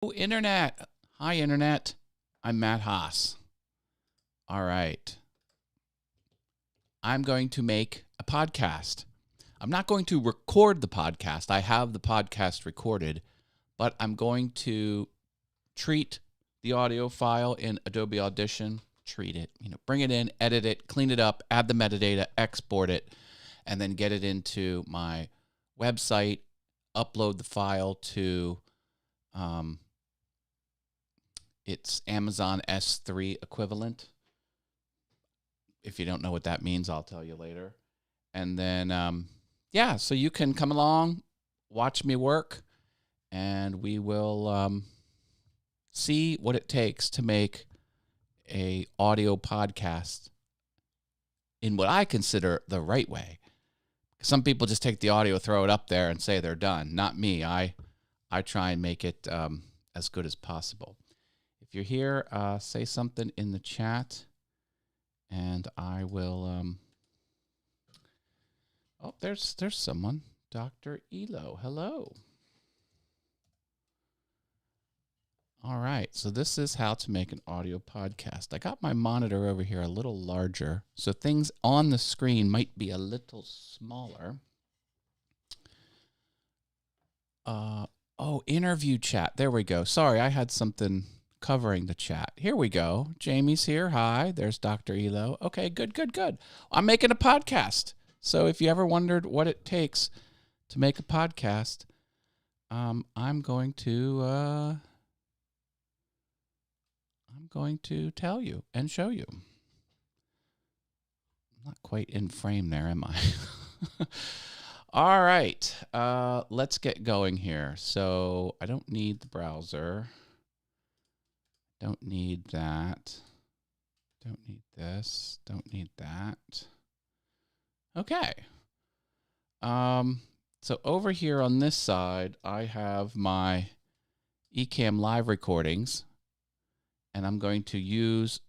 Oh, Internet. Hi, Internet. I'm Matt Haas. All right. I'm going to make a podcast. I'm not going to record the podcast. I have the podcast recorded, but I'm going to treat the audio file in Adobe Audition, treat it, bring it in, edit it, clean it up, add the metadata, export it, and then get it into my website, upload the file to it's Amazon S3 equivalent. If you don't know what that means, I'll tell you later. And then, so you can come along, watch me work, and we will see what it takes to make a audio podcast in what I consider the right way. Some people just take the audio, throw it up there, and say they're done. Not me. I try and make it as good as possible. If you're here, say something in the chat, and I will. Oh, there's someone. Dr. Elo, hello. All right, so this is how to make an audio podcast. I got my monitor over here a little larger, so things on the screen might be a little smaller. Interview chat. There we go. Sorry, I had something covering the chat. Here we go. Jamie's here. Hi. There's Dr. Elo. Okay, good. I'm making a podcast. So if you ever wondered what it takes to make a podcast, I'm going to tell you and show you. I'm not quite in frame there, am I? All right. Let's get going here. So I don't need the browser. Don't need that. Don't need this. Don't need that. Okay. So over here on this side, I have my Ecamm live recordings, and I'm going to use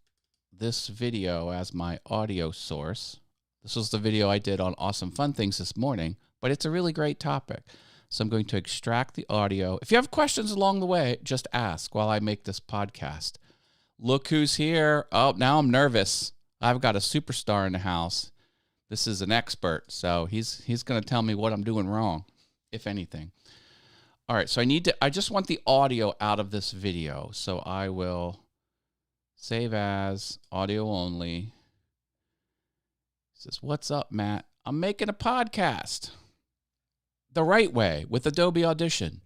this video as my audio source. This was the video I did on Awesome Fun Things this morning, but it's a really great topic. So I'm going to extract the audio. If you have questions along the way, just ask while I make this podcast. Look who's here. Oh, now I'm nervous. I've got a superstar in the house. This is an expert, so he's going to tell me what I'm doing wrong, if anything. All right, so I just want the audio out of this video. So I will save as audio only. He says, "What's up, Matt? I'm making a podcast the right way with Adobe Audition."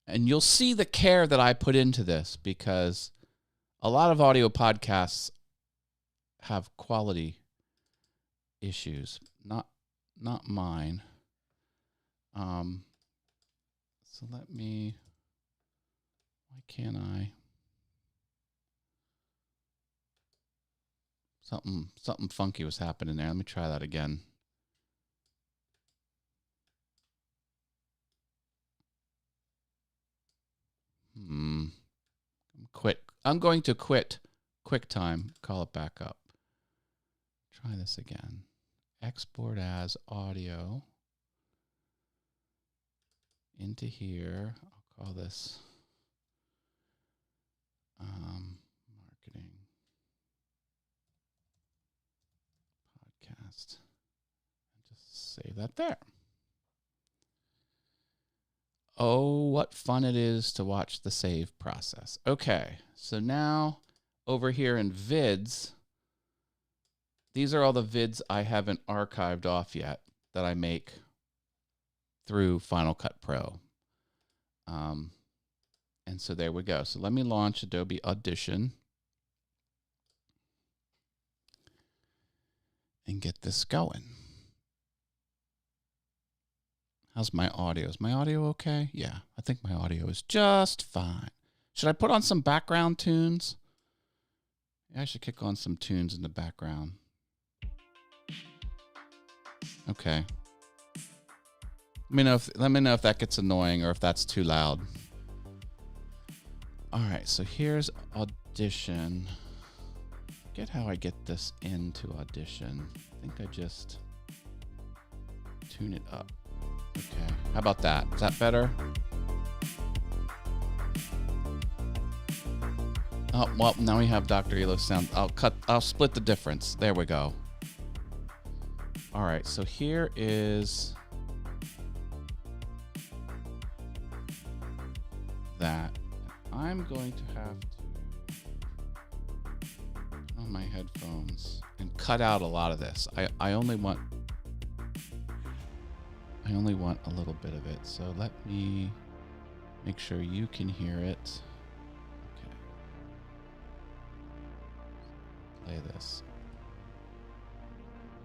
And you'll see the care that I put into this, because a lot of audio podcasts have quality issues, not mine. So why can't I? Something funky was happening there. Let me try that again. I'm going to quit QuickTime, call it back up. Try this again. Export as audio into here. I'll call this marketing podcast. Just save that there. Oh, what fun it is to watch the save process. Okay, so now over here in vids, these are all the vids I haven't archived off yet that I make through Final Cut Pro. And so there we go. So let me launch Adobe Audition and get this going. How's my audio? Is my audio okay? Yeah, I think my audio is just fine. Should I put on some background tunes? Yeah, I should kick on some tunes in the background. Okay. Let me know if that gets annoying or if that's too loud. All right, so here's Audition. Forget how I get this into Audition. I think I just tune it up. Okay, how about that? Is that better? Oh, well, now we have Dr. Elo's sound. I'll split the difference. There we go. All right, so here is that. I'm going to have to put on my headphones and cut out a lot of this. I only want a little bit of it. So let me make sure you can hear it. Okay. Play this.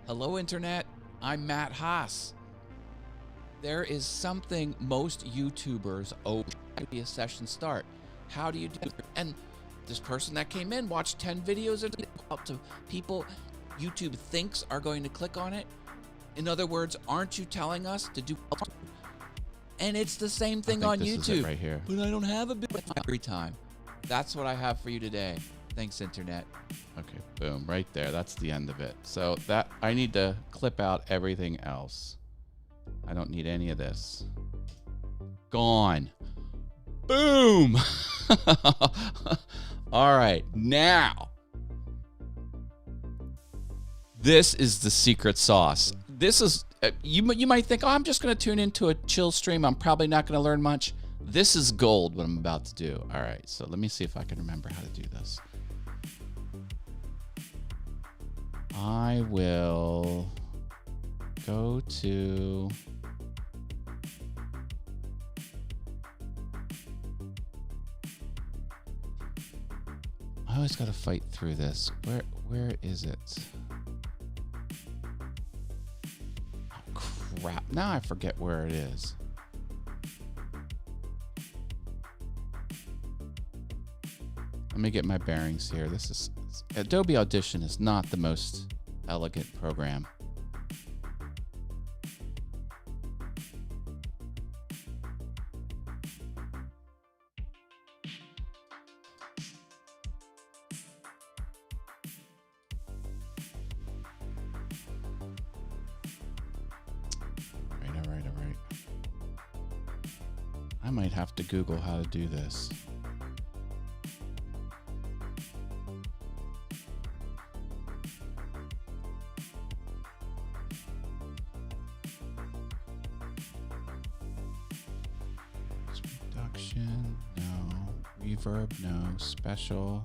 Hello, Internet. I'm Matt Haas. There is something most YouTubers owe a session start. How do you do it? And this person that came in watched 10 videos out to people YouTube thinks are going to click on it. In other words, aren't you telling us to do? And it's the same thing on YouTube. Is it right here. But I don't have a bit every time. That's what I have for you today. Thanks, Internet. Okay, boom, right there. That's the end of it. So that I need to clip out everything else. I don't need any of this. Gone. Boom. All right, now this is the secret sauce. This is you might think, oh, I'm just going to tune into a chill stream. I'm probably not going to learn much. This is gold. What I'm about to do. All right, so let me see if I can remember how to do this. I will go to I always got to fight through this. Where is it? Oh, crap. Now I forget where it is. Let me get my bearings here. This is Adobe Audition is not the most elegant program. All right. I might have to Google how to do this. Reduction, no. Reverb, no. Special.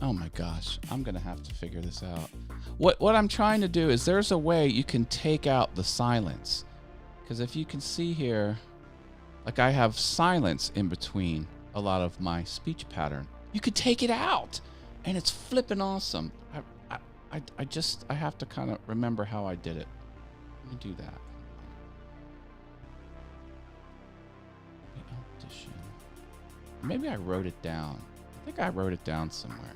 Oh my gosh, I'm gonna have to figure this out. What I'm trying to do is there's a way you can take out the silence. Because if you can see here, like I have silence in between a lot of my speech pattern. You could take it out and it's flipping awesome. I have to kind of remember how I did it. Let me do that. Audition. Maybe I wrote it down. I think I wrote it down somewhere.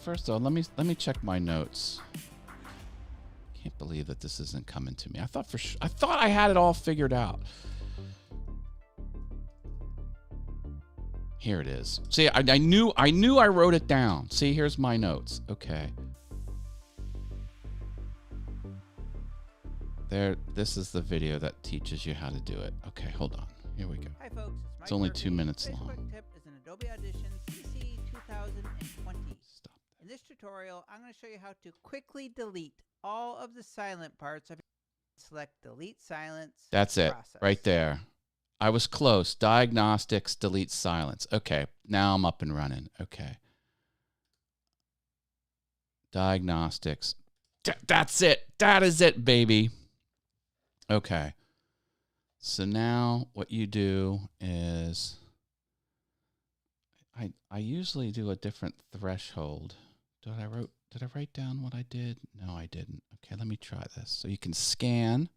First of all, let me check my notes. Can't believe that this isn't coming to me. I thought I had it all figured out. Here it is. See, I knew I wrote it down. See, here's my notes. Okay. There, this is the video that teaches you how to do it. Okay, hold on. Here we go. Hi folks, it's only 2 minutes long. Quick tip is an Adobe Audition CC 2020. Stop. In this tutorial, I'm going to show you how to quickly delete all of the silent parts of your select delete silence. That's it, process. right there. I was close. Diagnostics, delete silence. Okay, now I'm up and running. Okay. Diagnostics. That's it. That is it, baby. Okay. So now what you do is I usually do a different threshold. Did I write down what I did? No, I didn't. Okay, let me try this. So you can scan.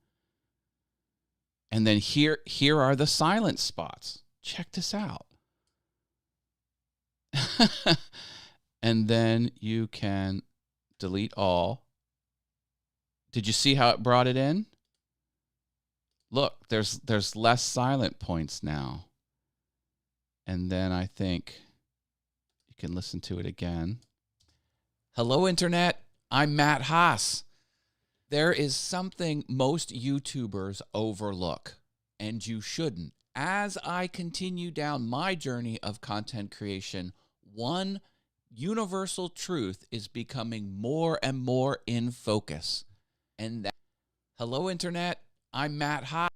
And then here are the silent spots. Check this out. And then you can delete all. Did you see how it brought it in? Look, there's less silent points now. And then I think you can listen to it again. Hello, Internet. I'm Matt Haas. There is something most YouTubers overlook, and you shouldn't. As I continue down my journey of content creation, one universal truth is becoming more and more in focus. And that, hello, Internet. I'm Matt Haas.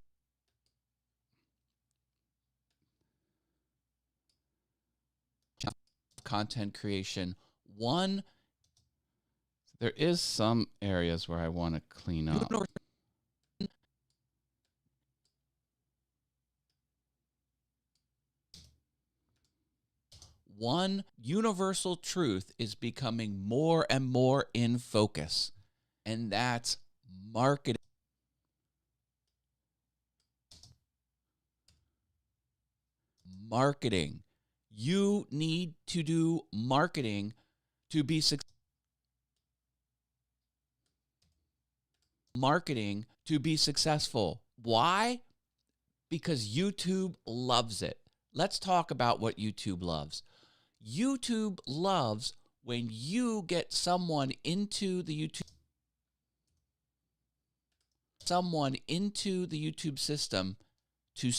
Content creation. There is some areas where I want to clean up. One universal truth is becoming more and more in focus, and that's marketing. Marketing. You need to do marketing to be successful. Marketing to be successful. Why? Because YouTube loves it. Let's talk about what YouTube loves. YouTube loves when you get someone into the YouTube system to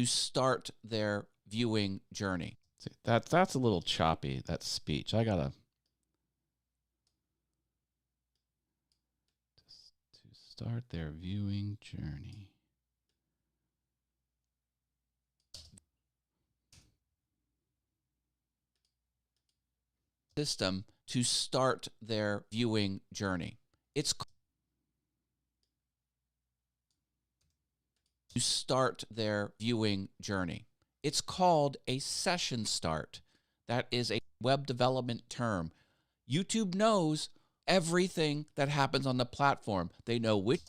start their viewing journey. See, that's a little choppy, that speech. I gotta to start their viewing journey. System to start their viewing journey. It's to start their viewing journey. It's called a session start. That is a web development term. YouTube knows everything that happens on the platform. They know which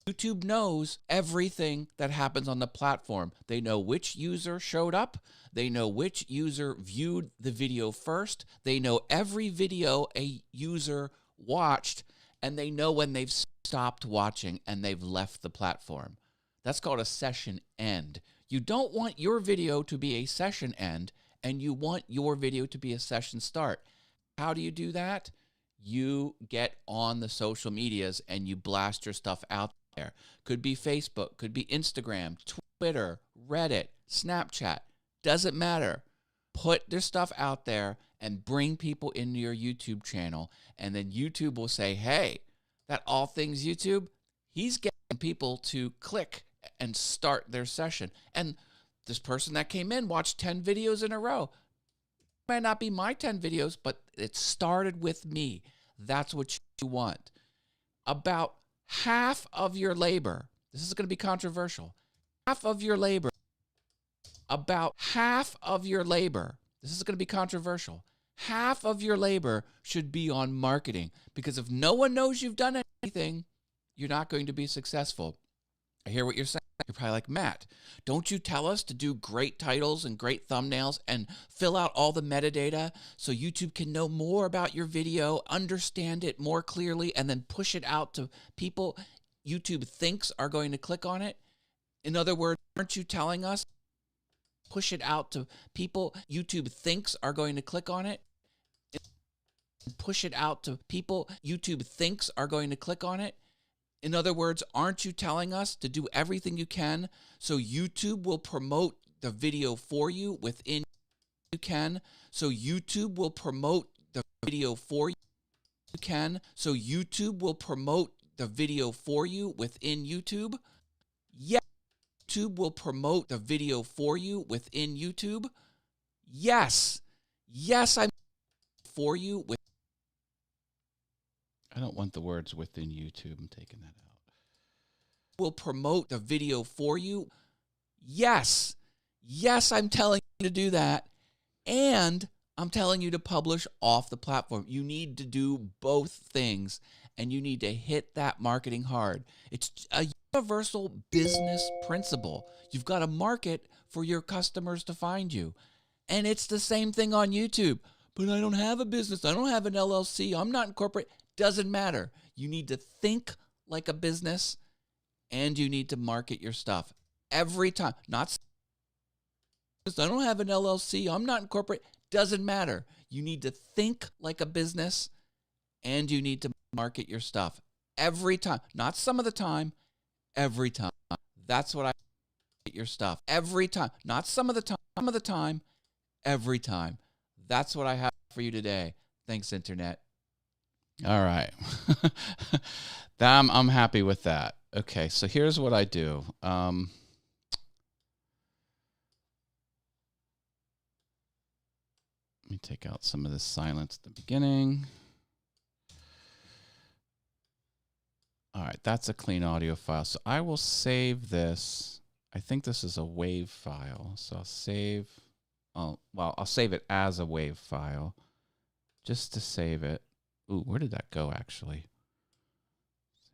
YouTube knows everything that happens on the platform. They know which user showed up. They know which user viewed the video first. They know every video a user watched, and they know when they've stopped watching and they've left the platform. That's called a session end. You don't want your video to be a session end, and you want your video to be a session start. How do you do that? You get on the social medias and you blast your stuff out there. Could be Facebook, could be Instagram, Twitter, Reddit, Snapchat. Doesn't matter. Put their stuff out there and bring people into your YouTube channel. And then YouTube will say, hey, that All Things YouTube, he's getting people to click and start their session. And this person that came in watched 10 videos in a row. It might not be my 10 videos, but it started with me. That's what you want. About half of your labor, this is going to be controversial, about half of your labor, this is going to be controversial, half of your labor should be on marketing, because if no one knows you've done anything, you're not going to be successful. I hear what you're saying. You're probably like, Matt, don't you tell us to do great titles and great thumbnails and fill out all the metadata so YouTube can know more about your video, understand it more clearly, and then push it out to people YouTube thinks are going to click on it? In other words, aren't you telling us push it out to people YouTube thinks are going to click on it? Push it out to people YouTube thinks are going to click on it? In other words, aren't you telling us to do everything you can so YouTube will promote the video for you within YouTube? So YouTube will promote the video for you. So YouTube will promote the video for you within YouTube? Yes. YouTube will promote the video for you within YouTube? Yes. Yes, I'm for you with. I don't want the words within YouTube. I'm taking that out. Will promote the video for you? Yes. Yes, I'm telling you to do that. And I'm telling you to publish off the platform. You need to do both things, and you need to hit that marketing hard. It's a universal business principle. You've got to market for your customers to find you. And it's the same thing on YouTube. But I don't have a business. I don't have an LLC. I'm not incorporated. Doesn't matter. You need to think like a business and you need to market your stuff every time. Not, I don't have an LLC. I'm not incorporated. Doesn't matter. You need to think like a business and you need to market your stuff every time. Not some of the time, every time. That's what I market your stuff every time. Not some of the time, every time. That's what I have for you today. Thanks, Internet. All right. I'm happy with that. Okay, so here's what I do. Let me take out some of this silence at the beginning. All right, that's a clean audio file. So I will save this. I think this is a WAV file. So I'll save, I'll save it as a WAV file just to save it. Ooh, where did that go actually?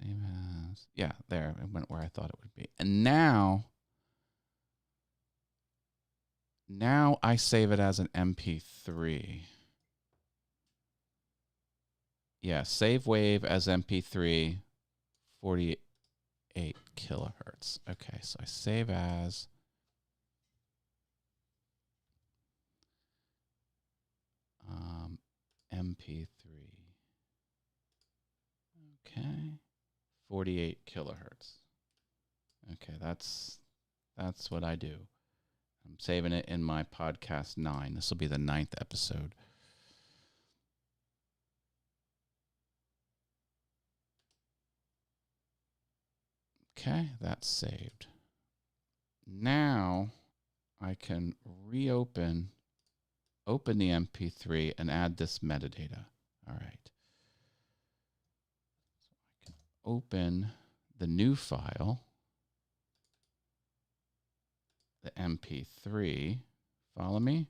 Save as, yeah, there, it went where I thought it would be. And now I save it as an MP3. Yeah, save wave as MP3, 48 kilohertz. Okay, so I save as MP3. Okay, 48 kilohertz. Okay, that's what I do. I'm saving it in my podcast 9. This will be the 9th episode. Okay, that's saved. Now I can open the MP3 and add this metadata. All right. So I can open the new file, the MP3. Follow me?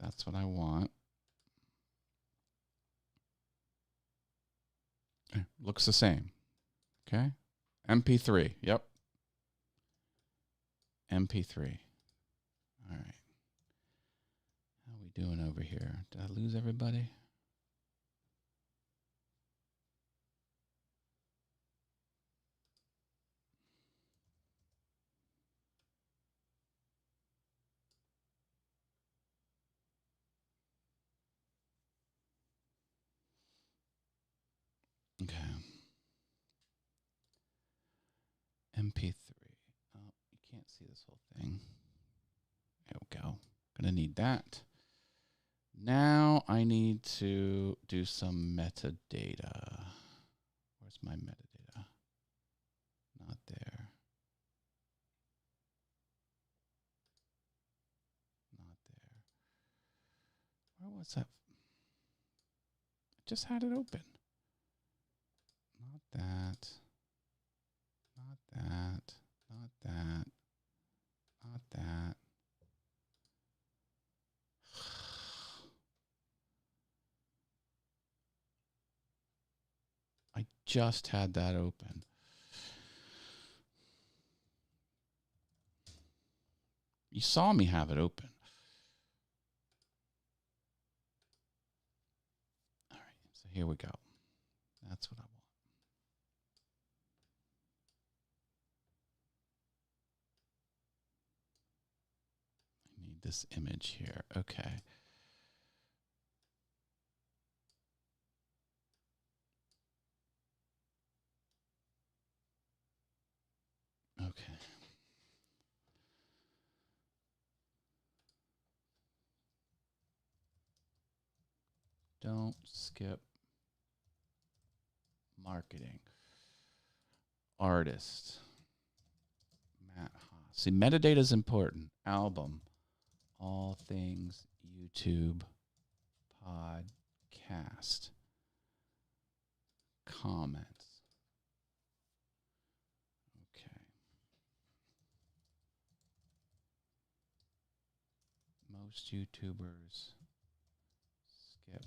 That's what I want. Looks the same. Okay. MP3. Yep. MP3. All right. How are we doing over here? Did I lose everybody? Okay. MP3. Oh, you can't see this whole thing. There we go. Gonna need that. Now I need to do some metadata. Where's my metadata? Not there. Not there. Where was that? I just had it open. Not that. Not that. Not that. Not that. I just had that open. You saw me have it open. All right, so here we go. That's what I want. I need this image here. Okay. Okay. Don't skip marketing. Artist. Matt Haas. See, metadata is important. Album. All things YouTube. Podcast. Comments. Okay. Most YouTubers skip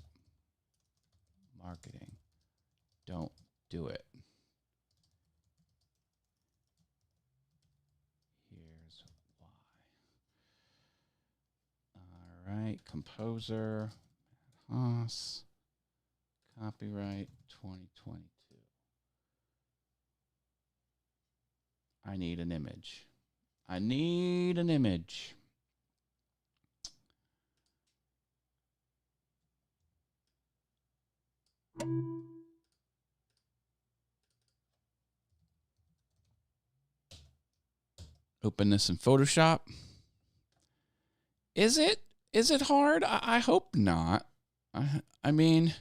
marketing. Don't do it. Here's why. right, composer, Haas, copyright 2022. I need an image. I need an image. Open this in Photoshop. Is it hard? I hope not. I mean,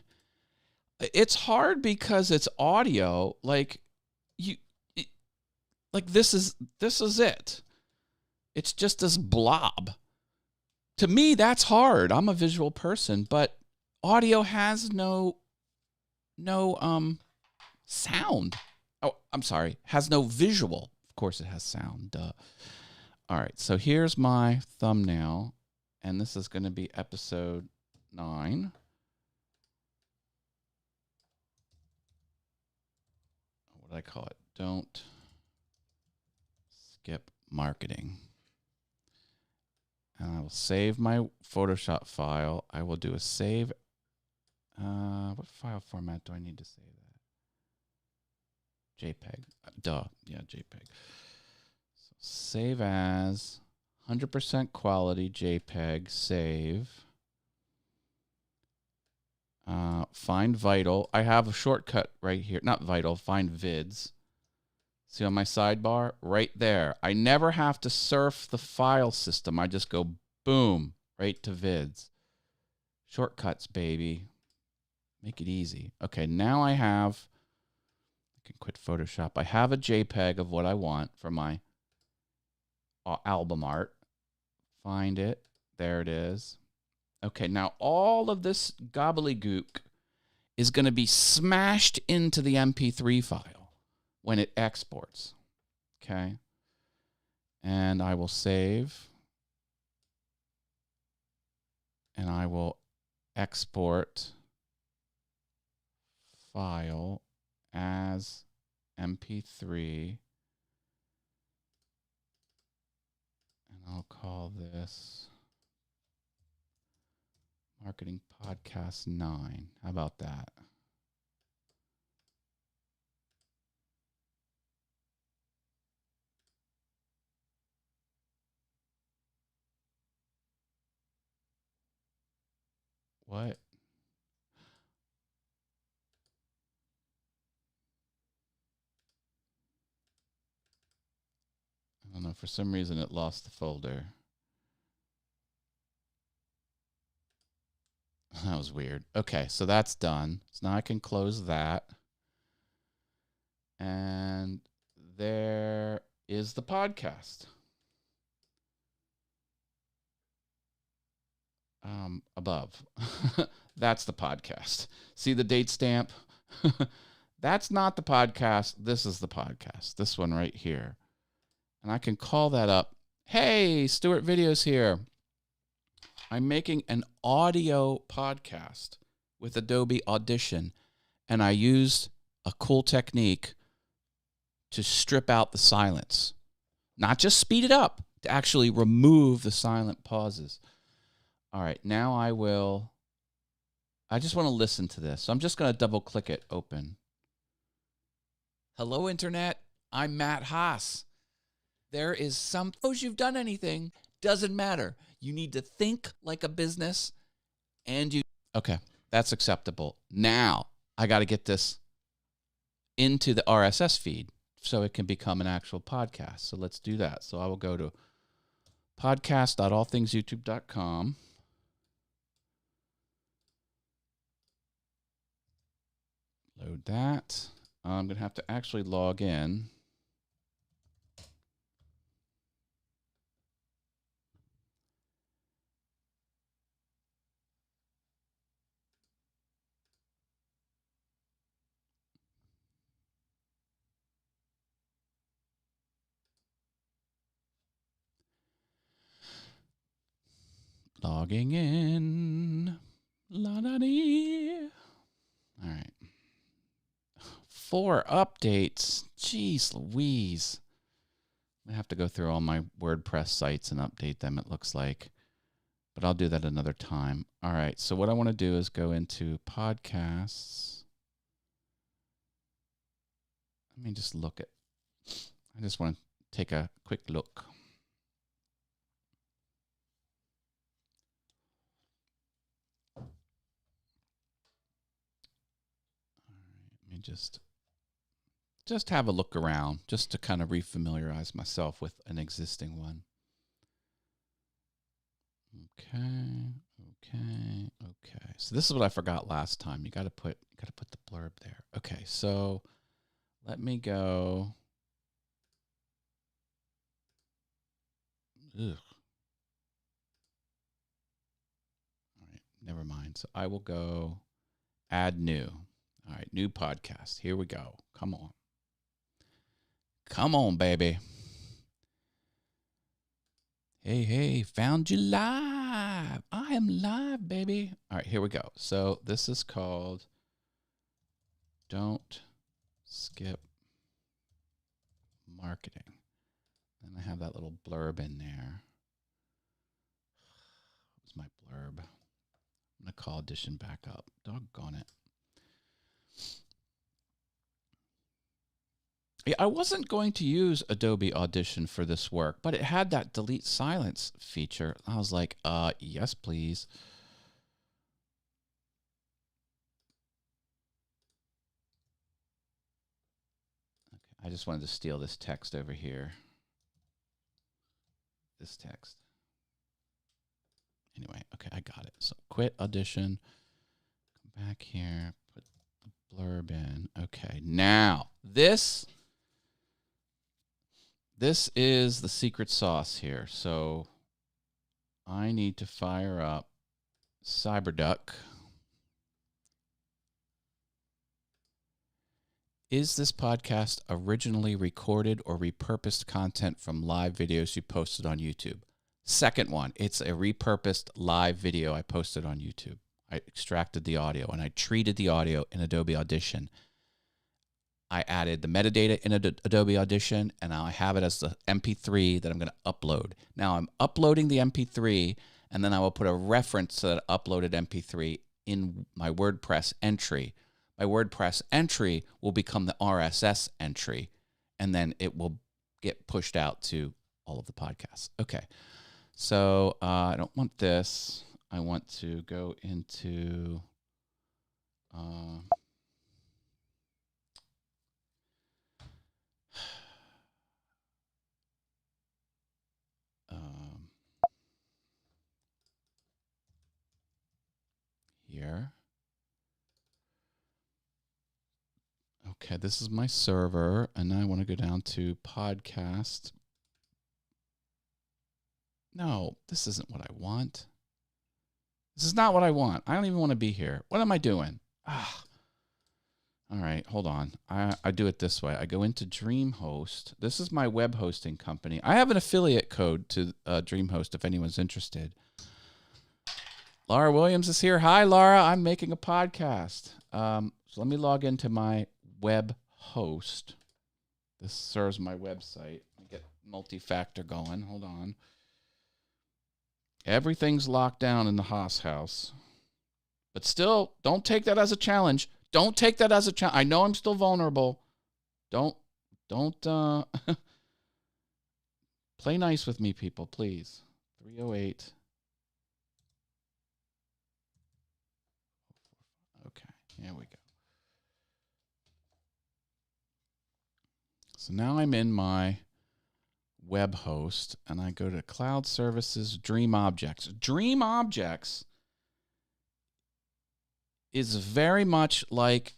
it's hard because it's audio. Like this is it. It's just this blob. To me, that's hard. I'm a visual person, but audio has no sound. Oh, I'm sorry. Has no visual. Of course it has sound. Duh. All right. So here's my thumbnail, and this is going to be episode 9. What do I call it? Don't skip marketing. And I will save my Photoshop file. I will do a save. What file format do I need to save that? JPEG. Duh. Yeah, JPEG. So save as 100% quality JPEG. Save. Find Vital. I have a shortcut right here. Not Vital. Find Vids. See on my sidebar? Right there. I never have to surf the file system. I just go boom, right to Vids. Shortcuts, baby. Make it easy. Okay, now I can quit Photoshop. I have a JPEG of what I want for my album art. Find it. There it is. Okay, now all of this gobbledygook is going to be smashed into the MP3 file when it exports. Okay. And I will save. And I will export file as MP3. And I'll call this Marketing Podcast 9. How about that? What? I don't know. For some reason, it lost the folder. That was weird. Okay, so that's done. So now I can close that. And there is the podcast. Above. That's the podcast. See the date stamp? That's not the podcast. This is the podcast. This one right here. And I can call that up. Hey, Stuart Videos here. I'm making an audio podcast with Adobe Audition, and I used a cool technique to strip out the silence. Not just speed it up, to actually remove the silent pauses. All right, now I just want to listen to this. So I'm just going to double click it open. Hello, Internet. I'm Matt Haas. There is some, suppose you've done anything, doesn't matter. You need to think like a business okay, that's acceptable. Now I got to get this into the RSS feed so it can become an actual podcast. So let's do that. So I will go to podcast.allthingsyoutube.com. Load that. I'm going to have to actually log in. Logging in. La-da-dee. All right. 4 updates. Jeez but I'll do that another time. All right, so what I want to do is go into podcasts. Let me just look at, I just want to take a quick look. All right, let me just have a look around, just to kind of refamiliarize myself with an existing one. Okay. So this is what I forgot last time. You got to put the blurb there. Okay, so let me go. Ugh. All right, never mind. So I will go add new. All right, new podcast. Here we go. Come on. Come on, baby. Hey, found you live. I am live, baby. All right, here we go. So this is called Don't Skip Marketing. And I have that little blurb in there. What's my blurb? I'm going to call Audition back up. Doggone it. Yeah, I wasn't going to use Adobe Audition for this work, but it had that delete silence feature. I was like, yes, please. Okay, I just wanted to steal this text over here. This text. Anyway, okay, I got it. So quit Audition. Come back here. Put the blurb in. Okay, now this is the secret sauce here. So I need to fire up CyberDuck. Is this podcast originally recorded or repurposed content from live videos you posted on YouTube? Second one, it's a repurposed live video I posted on YouTube. I extracted the audio and I treated the audio in Adobe Audition. I added the metadata in Adobe Audition, and now I have it as the MP3 that I'm going to upload. Now I'm uploading the MP3, and then I will put a reference to that uploaded MP3 in my WordPress entry. My WordPress entry will become the RSS entry, and then it will get pushed out to all of the podcasts. Okay, so I don't want this. I want to go into... here. Okay, this is my server, and now I want to go down to podcast. No, this isn't what I want. This is not what I want. I don't even want to be here. What am I doing? All right, hold on. I do it this way. I go into DreamHost. This is my web hosting company. I have an affiliate code to DreamHost if anyone's interested. Laura Williams is here. Hi, Laura. I'm making a podcast. So let me log into my web host. This serves my website. Let me get multi-factor going. Hold on. Everything's locked down in the Haas house. But still, don't take that as a challenge. Don't take that as a challenge. I know I'm still vulnerable. Don't play nice with me, people, please. 308. Okay, here we go. So now I'm in my web host, and I go to Cloud Services, Dream Objects. Dream Objects is very much like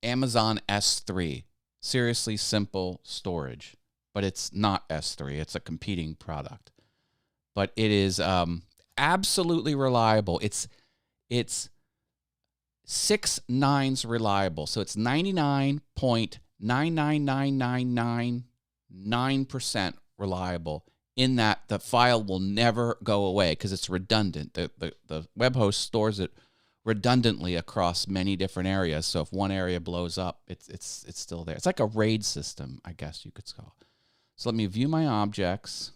Amazon S3. Seriously simple storage, but it's not S3. It's a competing product, but it is absolutely reliable. It's 6 nines reliable, so it's 99.99999% reliable. In that the file will never go away because it's redundant. The web host stores it redundantly across many different areas. So if one area blows up, it's still there. It's like a RAID system, I guess you could call it. So let me view my objects,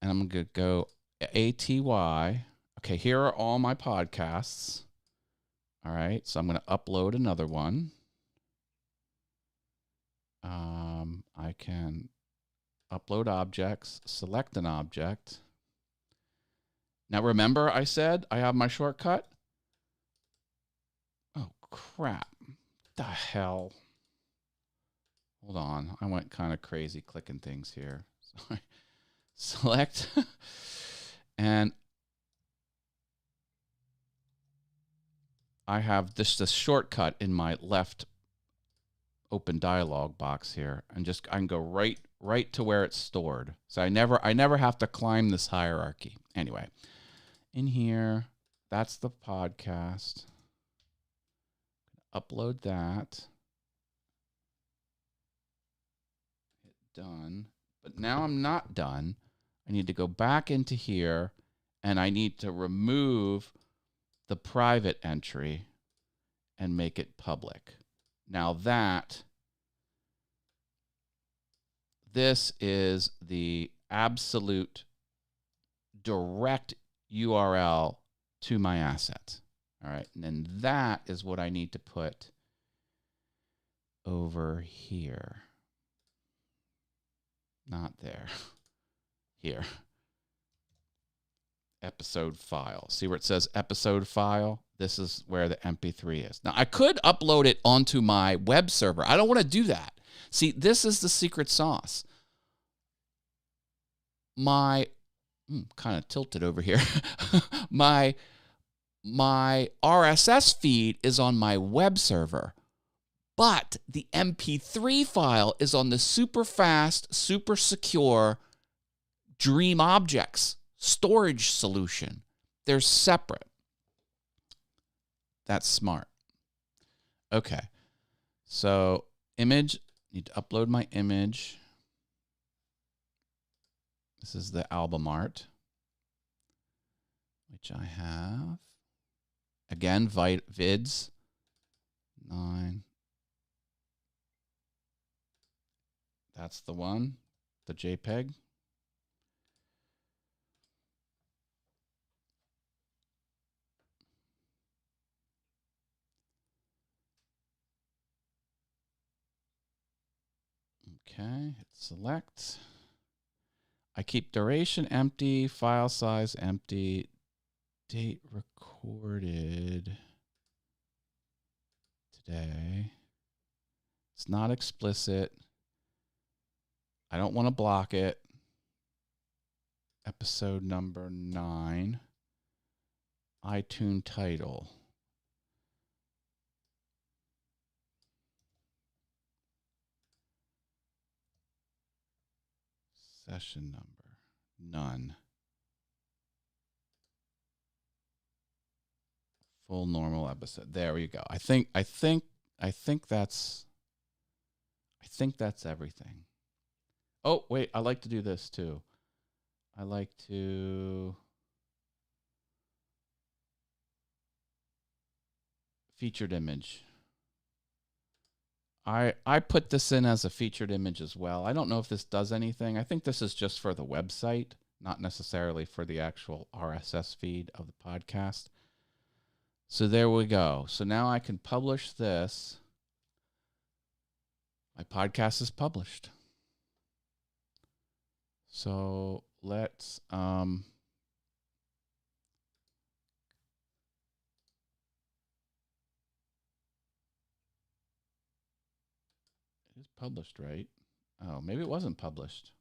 and I'm going to go ATY. Okay, here are all my podcasts. All right, so I'm going to upload another one. I can upload objects, select an object. Now remember I said I have my shortcut? Oh, crap. The hell? Hold on. I went kind of crazy clicking things here. Sorry. Select. And I have this shortcut in my left open dialog box here, and I can go right to where it's stored. So I never have to climb this hierarchy. Anyway, in here, that's the podcast. Upload that. Hit done. But now I'm not done. I need to go back into here, and I need to remove the private entry and make it public. Now this is the absolute direct URL to my asset. All right, and then that is what I need to put over here. Not there. Here. Episode file. See where it says episode file? This is where the MP3 is. Now, I could upload it onto my web server. I don't want to do that. See, this is the secret sauce. My, kind of tilted over here. my RSS feed is on my web server, but the MP3 file is on the super fast, super secure Dream Objects storage solution. They're separate. That's smart. Okay. So image, need to upload my image. This is the album art, which I have. Again, vids 9. That's the one, the JPEG. Okay, hit select. I keep duration empty, file size empty, date recorded today. It's not explicit. I don't want to block it. Episode number 9. iTunes title. Session number, none. Full normal episode. There we go. I think that's everything. Oh, wait, I like to do this too. I like to featured image. I put this in as a featured image as well. I don't know if this does anything. I think this is just for the website, not necessarily for the actual RSS feed of the podcast. So there we go. So now I can publish this. My podcast is published. So let's it's published, right? Oh, maybe it wasn't published.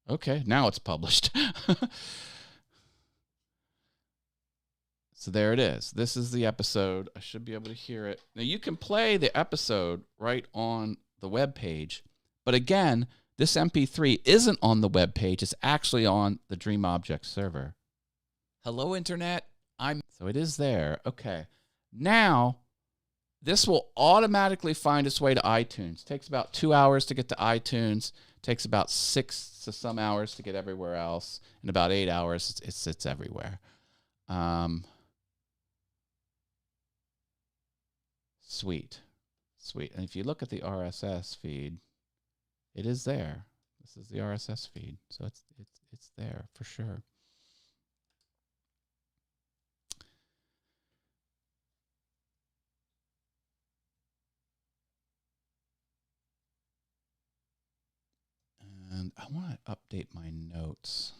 Okay, now it's published. So there it is. This is the episode. I should be able to hear it. Now you can play the episode right on the web page, but again, this MP3 isn't on the web page. It's actually on the Dream Object server. Hello, Internet. So it is there. Okay. Now, this will automatically find its way to iTunes. It takes about 2 hours to get to iTunes. It takes about 6 to some hours to get everywhere else. In about 8 hours, it's everywhere. Sweet. Sweet. And if you look at the RSS feed, it is there. This is the RSS feed. So it's there for sure. And I want to update my notes.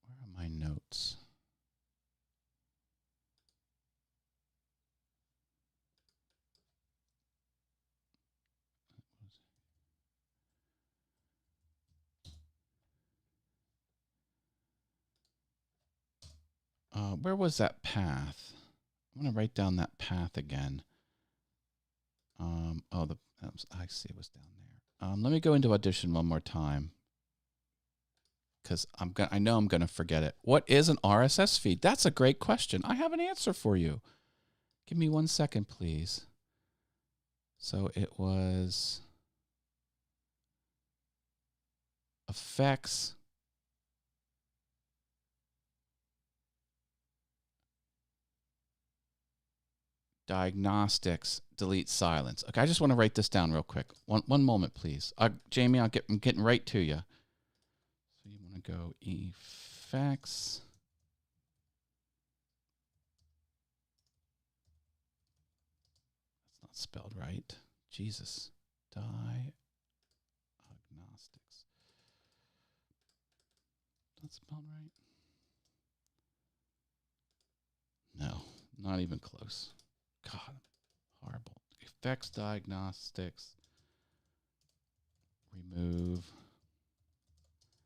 Where are my notes? Where was that path? I'm going to write down that path again. I see it was down there. Let me go into Audition one more time, because I know I'm going to forget it. What is an RSS feed? That's a great question. I have an answer for you. Give me 1 second, please. So it was effects. Diagnostics, delete silence. Okay, I just want to write this down real quick. One moment, please. Jamie, I'm getting right to you. So you want to go effects. That's not spelled right. Jesus. Diagnostics. That's spelled right? No, not even close. God, horrible. Effects, diagnostics, remove.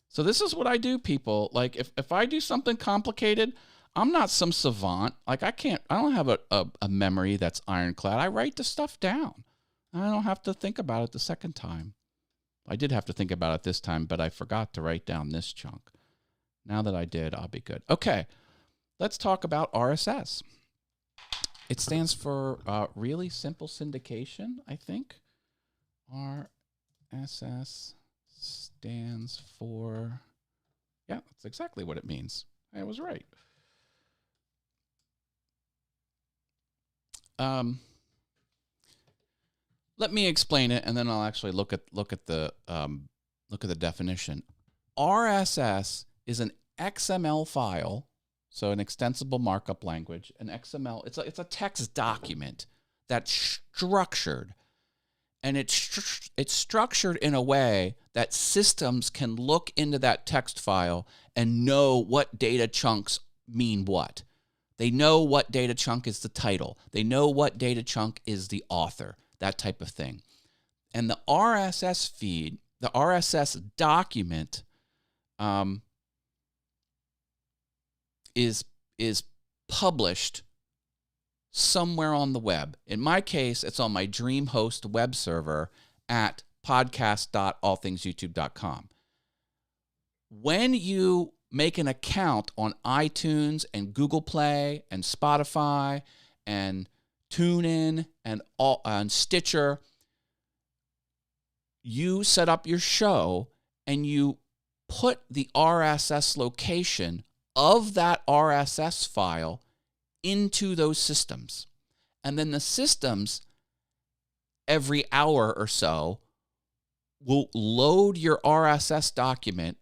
So this is what I do, people. Like if I do something complicated, I'm not some savant. Like I don't have a memory that's ironclad. I write the stuff down. I don't have to think about it the second time. I did have to think about it this time, but I forgot to write down this chunk. Now that I did, I'll be good. Okay, let's talk about RSS. It stands for really simple syndication, I think. RSS stands for, yeah, that's exactly what it means. I was right. Let me explain it, and then I'll actually look at the definition. RSS is an XML file. So an extensible markup language, an XML, it's a text document that's structured. And it's structured in a way that systems can look into that text file and know what data chunks mean what. They know what data chunk is the title. They know what data chunk is the author, that type of thing. And the RSS feed, the RSS document, is published somewhere on the web. In my case, it's on my DreamHost web server at podcast.allthingsyoutube.com. When you make an account on iTunes and Google Play and Spotify and TuneIn and Stitcher, you set up your show and you put the RSS location of that RSS file into those systems. And then the systems, every hour or so, will load your RSS document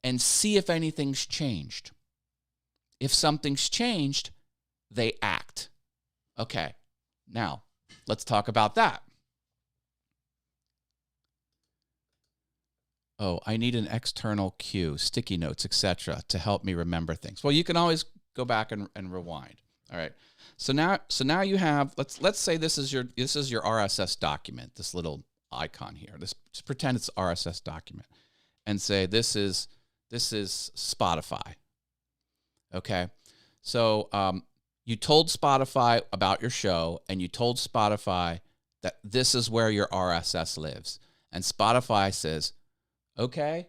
and see if anything's changed. If something's changed, they act. Okay, now let's talk about that. Oh, I need an external cue, sticky notes, etc., to help me remember things. Well, you can always go back and rewind. All right. So now you have, let's say this is your RSS document, this little icon here. Just pretend it's RSS document, and say this is Spotify. Okay. So you told Spotify about your show, and you told Spotify that this is where your RSS lives, and Spotify says, okay,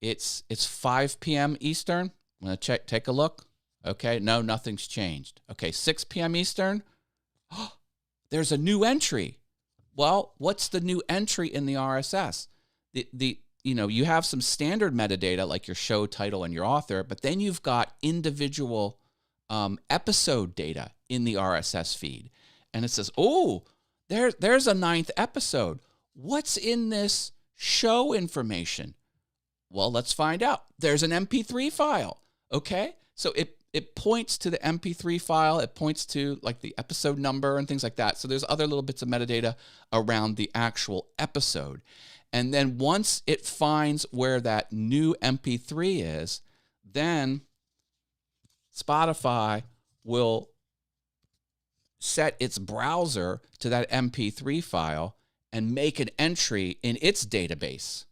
it's 5 p.m. Eastern. I'm going to take a look. Okay, no, nothing's changed. Okay, 6 p.m. Eastern. Oh, there's a new entry. Well, what's the new entry in the RSS? You have some standard metadata like your show title and your author, but then you've got individual episode data in the RSS feed. And it says, oh, there's a 9th episode. What's in this show information? Well, let's find out. There's an MP3 file. Okay, so it points to the MP3 file. It points to like the episode number and things like that. So there's other little bits of metadata around the actual episode. And then once it finds where that new MP3 is, then Spotify will set its browser to that MP3 file and make an entry in its database.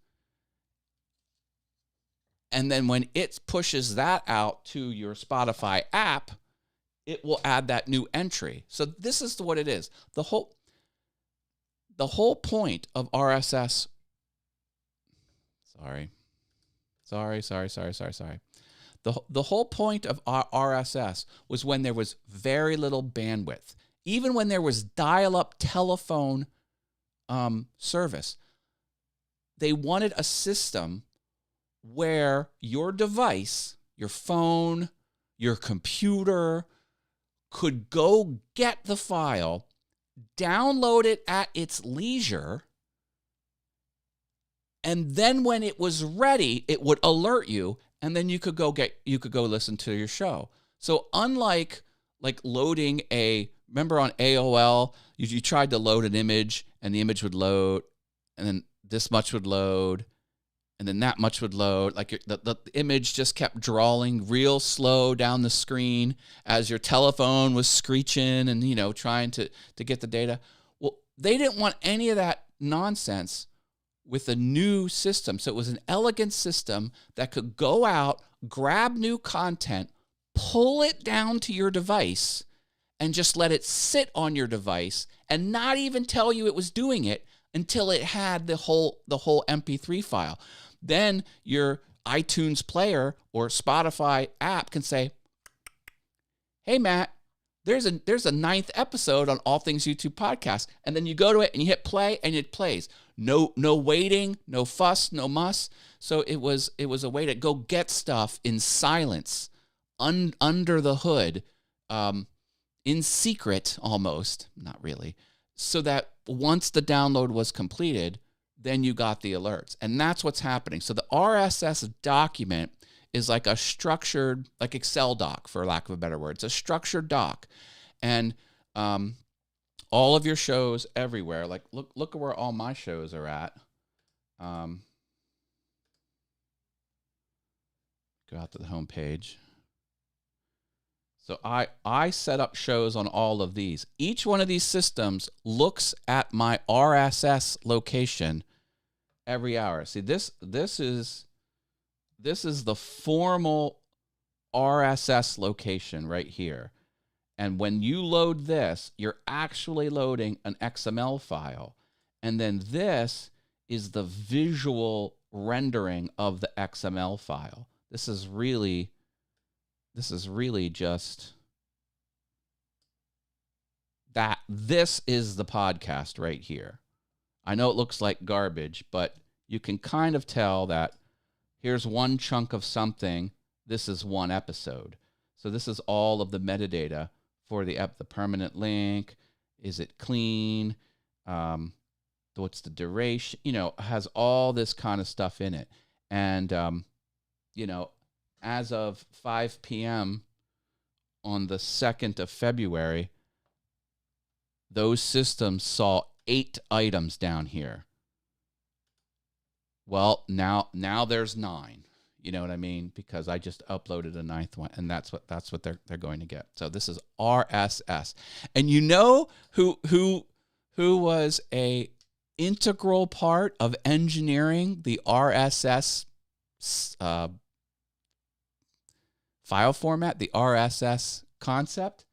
And then when it pushes that out to your Spotify app, it will add that new entry. So this is what it is. The whole point of RSS. Sorry. The whole point of RSS was when there was very little bandwidth. Even when there was dial-up telephone service, they wanted a system where your device, your phone, your computer, could go get the file, download it at its leisure, and then when it was ready, it would alert you, and then you could go listen to your show. So unlike like loading remember on AOL, you tried to load an image, and the image would load, and then this much would load, and then that much would load. Like the image just kept drawing real slow down the screen as your telephone was screeching and, trying to get the data. Well, they didn't want any of that nonsense with a new system. So it was an elegant system that could go out, grab new content, pull it down to your device, and just let it sit on your device and not even tell you it was doing it until it had the whole MP3 file. Then your iTunes player or Spotify app can say, hey, Matt, there's a 9th episode on All Things YouTube Podcast. And then you go to it and you hit play and it plays. No waiting, no fuss, no muss. So it was a way to go get stuff in silence, under the hood, in secret almost, not really, so that once the download was completed, then you got the alerts. And that's what's happening. So the RSS document is like a structured, like Excel doc, for lack of a better word. It's a structured doc. And all of your shows everywhere, like look at where all my shows are at. Go out to the home page. So I set up shows on all of these. Each one of these systems looks at my RSS location every hour. See, this is the formal RSS location right here. And when you load this, you're actually loading an XML file. And then this is the visual rendering of the XML file. This is really just that. This is the podcast right here. I know it looks like garbage, but you can kind of tell that here's one chunk of something. This is one episode. So this is all of the metadata for the permanent link. Is it clean? What's the duration? Has all this kind of stuff in it. And, as of 5 p.m. on the 2nd of February, those systems saw 8 items down here. Well, now there's 9. You know what I mean? Because I just uploaded a 9th one, and that's what they're going to get. So this is RSS. And who was a integral part of engineering the RSS file format, the RSS concept?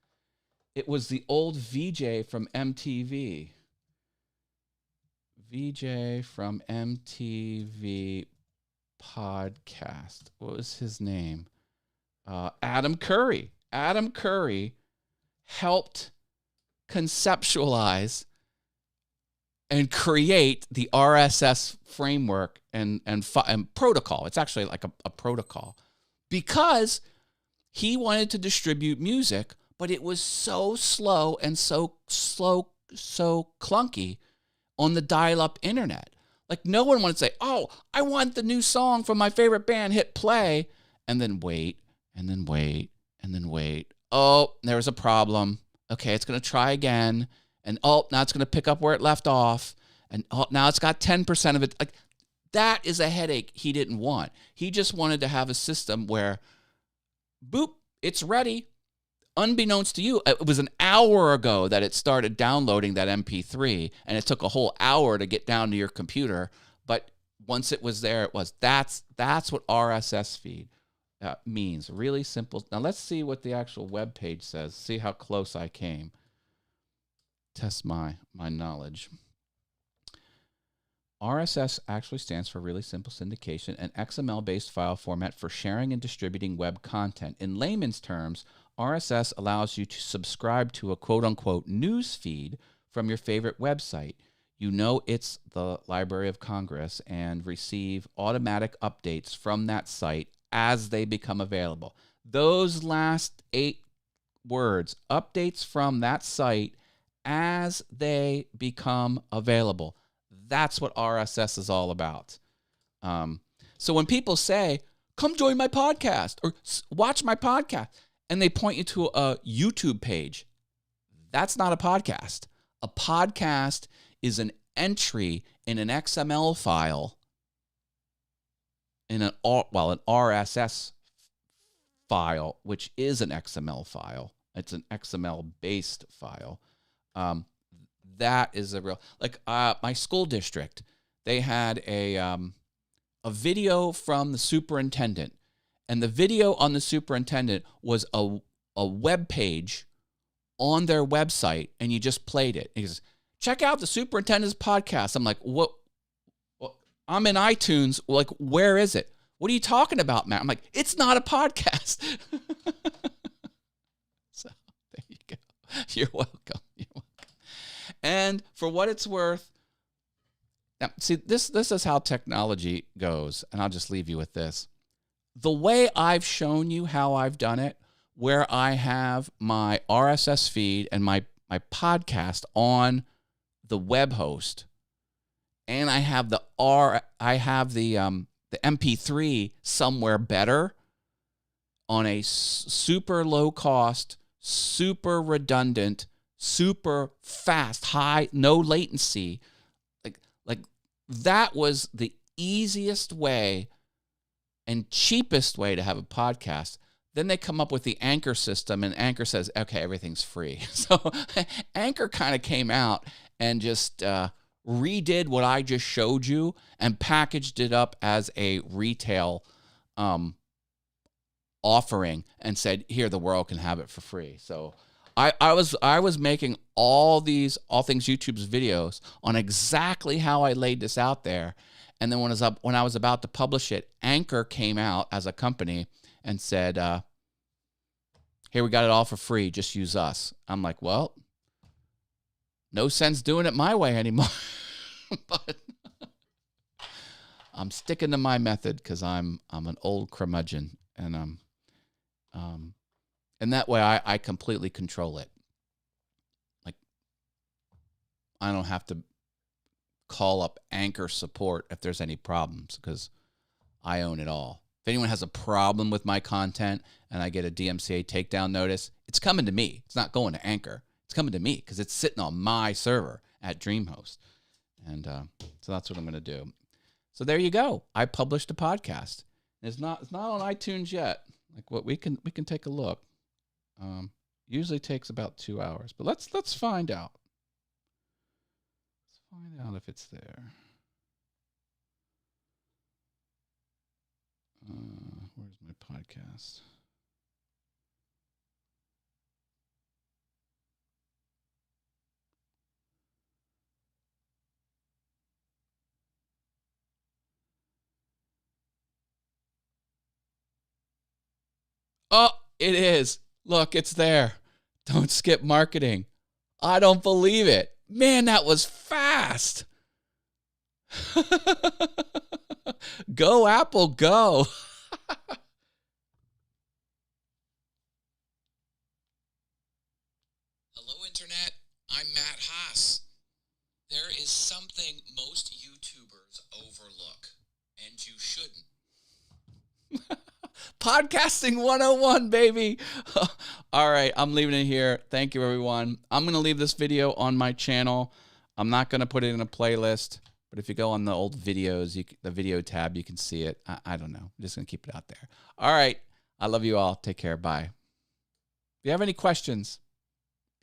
It was the old VJ from MTV. VJ from MTV podcast. What was his name? Adam Curry. Adam Curry helped conceptualize and create the RSS framework and protocol. It's actually like a protocol, because he wanted to distribute music, but it was so slow and so slow so clunky on the dial-up internet. Like, no one wanted to say, oh, I want the new song from my favorite band, hit play, and then wait, and then wait, and then wait. Oh, there was a problem. Okay, it's going to try again. And oh, now it's going to pick up where it left off. And oh, now it's got 10% of it. Like, that is a headache he didn't want. He just wanted to have a system where, boop, it's ready. Unbeknownst to you, it was an hour ago that it started downloading that MP3, and it took a whole hour to get down to your computer. But once it was there, it was. That's what RSS feed means. Really simple. Now let's see what the actual web page says. See how close I came. Test my knowledge. RSS actually stands for Really Simple Syndication, an XML-based file format for sharing and distributing web content. In layman's terms, RSS allows you to subscribe to a quote-unquote news feed from your favorite website. You know it's the Library of Congress, and receive automatic updates from that site as they become available. Those last 8 words, updates from that site as they become available. That's what RSS is all about. So when people say, come join my podcast or watch my podcast, and they point you to a YouTube page, that's not a podcast. A podcast is an entry in an XML file, in an RSS file, which is an XML file. It's an XML-based file. That is a real, like my school district, they had a video from the superintendent, and the video on the superintendent was a web page on their website, and you just played it. He says, check out the superintendent's podcast. I'm like, what? I'm in iTunes. Like, where is it? What are you talking about, Matt? I'm like, it's not a podcast. So there you go. You're welcome. You're welcome. And for what it's worth, now, see, this is how technology goes, and I'll just leave you with this. The way I've shown you how I've done it, where I have my RSS feed and my podcast on the web host, and I have the MP3 somewhere better on a super low cost, super redundant, super fast, high, no latency. Like that was the easiest way and cheapest way to have a podcast. Then they come up with the Anchor system, and Anchor says, okay, everything's free. So Anchor kind of came out and just redid what I just showed you and packaged it up as a retail offering and said, here, the world can have it for free. So I was making all things YouTube's videos on exactly how I laid this out there. And then when I was about to publish it, Anchor came out as a company and said, here, we got it all for free. Just use us. I'm like, well, no sense doing it my way anymore. But I'm sticking to my method because I'm an old curmudgeon, and and that way I completely control it. Like, I don't have to call up Anchor support if there's any problems because I own it all. If anyone has a problem with my content and I get a DMCA takedown notice, it's coming to me. It's not going to Anchor. It's coming to me because it's sitting on my server at DreamHost. And so that's what I'm going to do. So there you go. I published a podcast. It's not on iTunes yet. Like, what we can take a look. Usually takes about 2 hours, but let's find out. Let's find out if it's there. Where's my podcast? Oh, it is. Look, it's there. Don't skip marketing. I don't believe it. Man, that was fast. Go, Apple, go. Hello, Internet. I'm Matt Haas. but you shouldn't. Podcasting 101, baby. All right, I'm leaving it here. Thank you, everyone. I'm going to leave this video on my channel. I'm not going to put it in a playlist, but if you go on the old videos, the video tab, you can see it. I don't know. I'm just going to keep it out there. All right. I love you all. Take care. Bye. If you have any questions,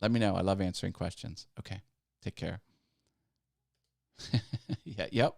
let me know. I love answering questions. Okay. Take care. Yeah.